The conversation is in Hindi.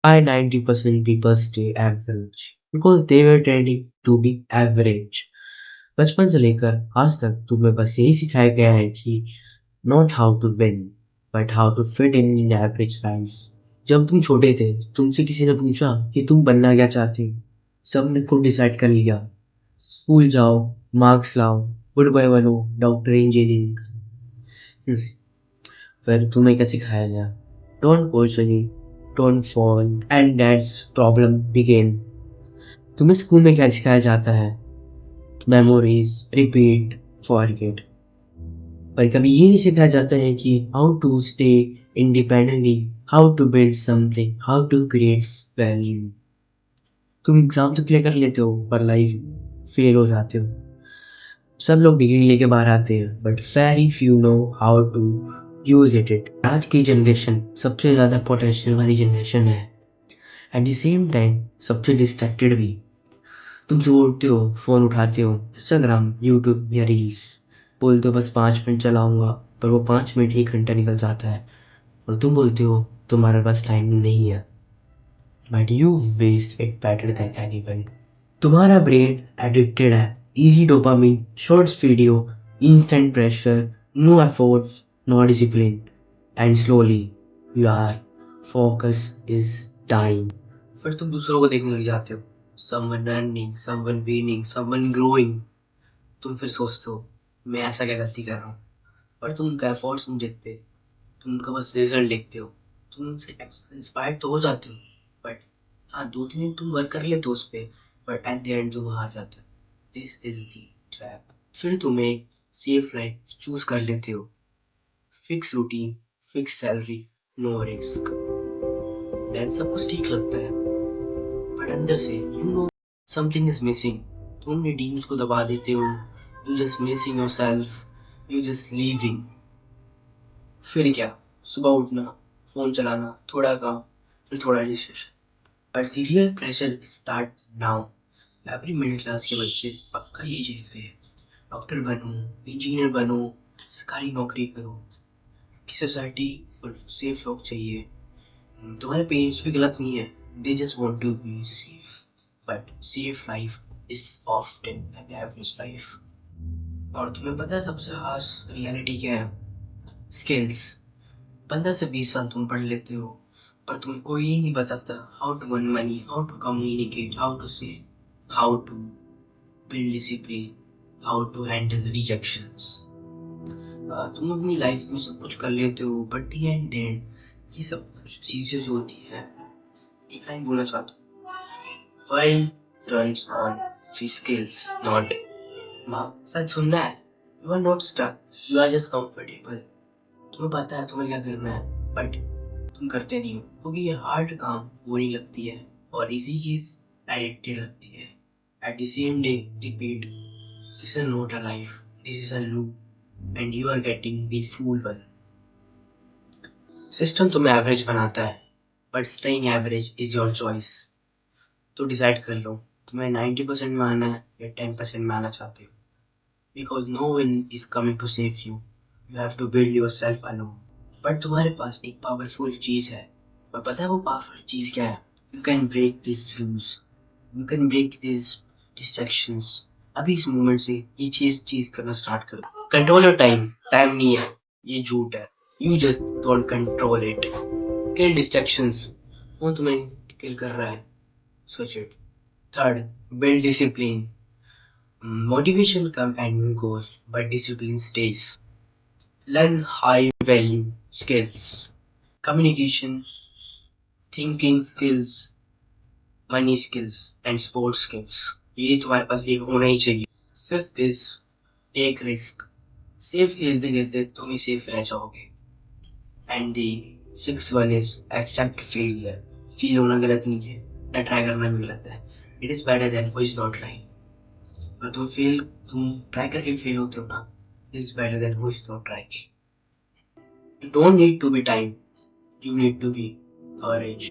Why 90% people stay average? Because they were training to be average. बचपन से लेकर आज तक तुम्हें बस यही सिखाया गया है कि not how to win but how to fit in average life. जब तुम छोटे थे तुमसे किसी ने पूछा कि तुम बनना क्या चाहते हो, सबने खुद डिसाइड कर लिया। स्कूल जाओ, मार्क्स लाओ, गुड बॉय बनो, डॉक्टर इंजीनियरिंग। फिर तुम्हें क्या सिखाया गया? Don't question it, don't fall, and that's problem begin. तुम्हें स्कूल में क्या सिखाया जाता है? Memories, repeat, forget. पर कभी ये नहीं सिखाया जाता है कि how to stay independently, how to build something, how to create value. तुम एग्जाम तो क्लियर कर लेते हो पर लाइफ फेल हो जाते हो। सब लोग डिग्री लेके बाहर आते हैं but very few know how to use it. आज की जनरेशन सबसे ज्यादा पोटेंशियल वाली जनरेशन है, एट द सेम टाइम सबसे डिस्ट्रैक्टेड भी। तुम जो उठते हो फोन उठाते हो, इंस्टाग्राम, यूट्यूब या रील्स, बोलते हो बस 5 मिनट चलाऊंगा, पर वो 5 मिनट 1 घंटा निकल जाता है। और तुम बोलते हो तुम्हारे पास टाइम नहीं है, but you waste it better than anyone. तुम्हारा ब्रेन एडिक्टेड है, easy dopamine, shorts video, instant pressure, no efforts, no discipline, and slowly your focus is dying. फिर तुम दूसरों को देखने लग जाते हो, someone running, someone winning, someone growing. तुम फिर सोचते हो मैं ऐसा क्या गलती कर रहा हूँ, पर तुम उनका एफर्ट्स नहीं देखते, तुम उनका बस रिजल्ट देखते हो। तुम उनसे इंस्पायर तो हो जाते हो, बट हाँ 2 3 दिन तुम वर्क कर लेते हो उस पर, बट एट द एंड तुम हार जाते हो। This is the trap. फिर तुम एक सेफ लाइफ चूज कर लेते हो, fix routine, fix salary, no risk. Then सब कुछ ठीक लगता है, बट अंदर से you know something is missing. तुम अपने ड्रीम्स को दबा देते हो, you just missing your self, you just leaving. फिर क्या? सुबह उठना, फोन चलाना, थोड़ा काम, फिर थोड़ा discussion. But the real pressure start now. Every middle class के बच्चे पक्का ये चीजते हैं, डॉक्टर बनो, इंजीनियर बनो, सरकारी नौकरी करो, कि सोसाइटी और सेफ लोग चाहिए। तुम्हारे पेरेंट्स भी गलत नहीं है, they just want to be safe, but safe life is often an average life. और तुम्हें पता है सबसे खास रियलिटी क्या है? स्किल्स। 15 से 20 साल तुम पढ़ लेते हो, पर तुम्हें कोई नहीं बताता how to earn money, how to communicate, how to say, how to build discipline, how to handle rejections. तुम अपनी लाइफ में सब कुछ कर लेते हो, बट दी एंड ये सब कुछ चीजें जो होती है, एक लाइन बोलना चाहता हूँ, world runs on three skills not. माँ सच सुनना है, you are not stuck, you are just comfortable. तुम्हें पता है तुम्हें क्या करना है, बट तुम करते नहीं हो क्योंकि ये हार्ड काम बोरिंग लगती है और इजी चीज एडिक्टेड लगती है। At the same day repeat, this is not a life, this is a loop and you are getting the fool one. System तुम्हें एवरेज बनाता है, but staying average is your choice. तो डिसाइड कर लो, तुम्हें 90% में आना है या 10% में आना चाहते हो। Because no one is coming to save you, you have to build your self alone. But तुम्हारे पास एक पावरफुल चीज है, और पता है वो पावरफुल चीज क्या है? You can break this rules, you can break this distractions. अभी इस मोमेंट से ये चीज करना स्टार्ट करो। कंट्रोल योर टाइम, टाइम नहीं है, ये झूठ है। You just don't control it. Kill distractions, वो तुम्हें किल कर रहा है, सोच it. Third, build discipline. Motivation comes and goes, but discipline stays. Learn high value skills, communication, thinking skills, money skills, and sports skills. ये तुम्हारे पास एक होना ही चाहिए। Fifth is take risk. Safe खेलते खेलते तुम ही सेफ रह जाओगे। And the six one is accept failure. Feel होना गलत नहीं है, ना ट्राई करना भी गलत है। It is better than who is not trying. और तुम ट्राई करके फेल होते हो ना, is better than who is not trying. You don't need to be time, you need to be courage.